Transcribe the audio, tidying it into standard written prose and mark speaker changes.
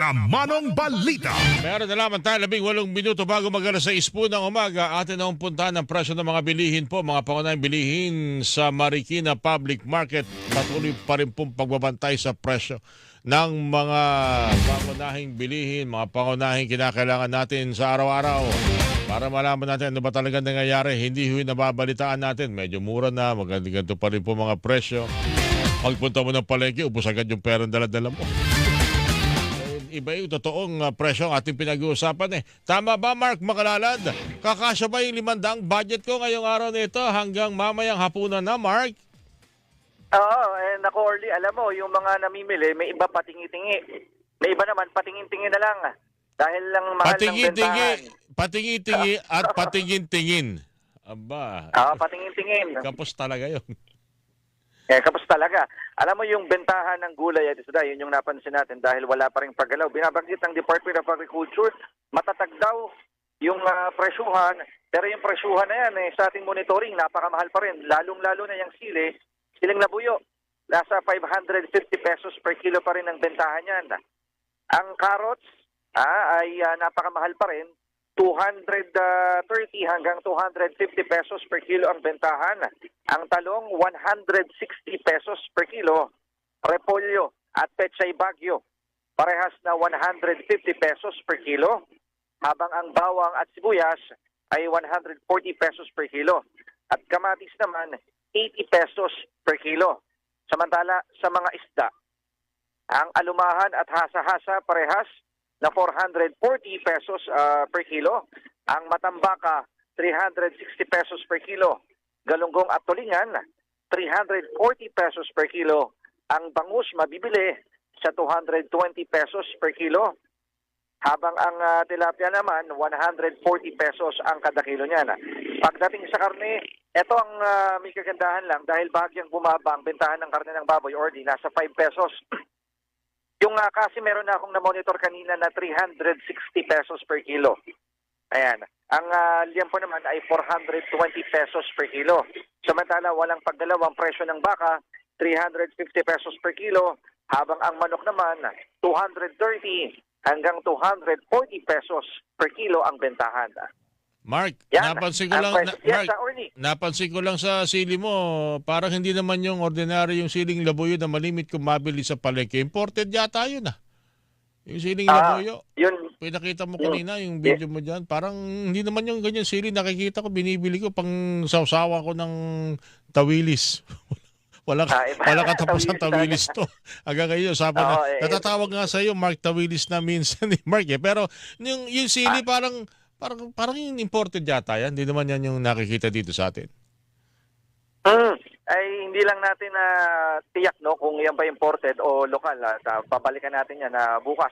Speaker 1: na Manong Balita.
Speaker 2: Meron na lamang tayo 18 minuto bago mag-alas 6 po ng umaga. Atin na puntahan ang presyo ng mga bilihin po. Mga pangunahing bilihin sa Marikina Public Market. Patuloy pa rin pong pagbabantay sa presyo ng mga pangunahing bilihin, mga pangunahing kinakailangan natin sa araw-araw. Para malaman natin ano ba talaga nangyayari, hindi nababalitaan natin. Medyo mura na, maganda pa rin po mga presyo. Pagpunta mo ng palengke, ubos agad yung perang dala-dala mo. Iba yung totoong presyo ang ating pinag-uusapan eh. Tama ba, Mark Makalalad? Kakasya ba yung 500 budget ko ngayong araw nito hanggang mamayang hapunan na, Mark?
Speaker 3: Oo, naku Orly, alam mo, yung mga namimili, may iba patingi-tingi. May iba naman, patingin-tingin na lang. Dahil lang mahal ng bentahan.
Speaker 2: Patingin-tingi at patingin-tingin. Aba.
Speaker 3: Patingin-tingin.
Speaker 2: Kapos talaga yun.
Speaker 3: Kapos talaga. Alam mo yung bentahan ng gulay at isda, yun yung napansin natin dahil wala pa rin paggalaw. Binabanggit ng Department of Agriculture, matatag daw yung presyuhan. Pero yung presyuhan na yan, sa ating monitoring, napakamahal pa rin. Lalong-lalo na yung siling labuyo. Nasa 550 pesos per kilo pa rin ang bentahan yan. Ang carrots ay napakamahal pa rin. 230 hanggang 250 pesos per kilo ang bentahan. Ang talong, 160 pesos per kilo. Repolyo at pechay bagyo, parehas na 150 pesos per kilo. Habang ang bawang at sibuyas ay 140 pesos per kilo. At kamatis naman, 80 pesos per kilo. Samantala, sa mga isda, ang alumahan at hasa-hasa parehas na 440 pesos per kilo. Ang matambaka, 360 pesos per kilo. Galunggong at tulingan, 340 pesos per kilo. Ang bangus mabibili sa 220 pesos per kilo. Habang ang tilapia naman, 140 pesos ang kada kilo niyan. Pagdating sa karne, ito ang may kagandahan lang dahil bahagyang bumaba ang bentahan ng karne ng baboy or di nasa 5 pesos. Yung kasi meron na akong na-monitor kanina na 360 pesos per kilo. Ayan. Ang liempo naman ay 420 pesos per kilo. Samantala, walang paggalaw ang presyo ng baka, 350 pesos per kilo. Habang ang manok naman, 230 hanggang 240 pesos per kilo ang bentahan.
Speaker 2: Mark,
Speaker 3: Yan,
Speaker 2: napansin ko lang,
Speaker 3: yes,
Speaker 2: Mark, napansin ko lang sa sili mo, parang hindi naman yung ordinary yung siling labuyo na malimit kung mabili sa palengke. Imported yata yun Yung siling labuyo.
Speaker 3: Yun,
Speaker 2: Pinakita mo kanina yung video mo dyan. Parang hindi naman yung ganyan sili nakikita ko, binibili ko pang sausawa ko ng tawilis. Walang katapos ang tawilis to. Hanggang ngayon, sabi na, natatawag nga sa iyo, Mark Tawilis na minsan ni Mark eh. Pero yung sili parang yung imported yata yan. Hindi naman yan yung nakikita dito sa atin.
Speaker 3: ay hindi lang natin tiyak no kung yan ba imported o lokal. Babalikan natin yan bukas.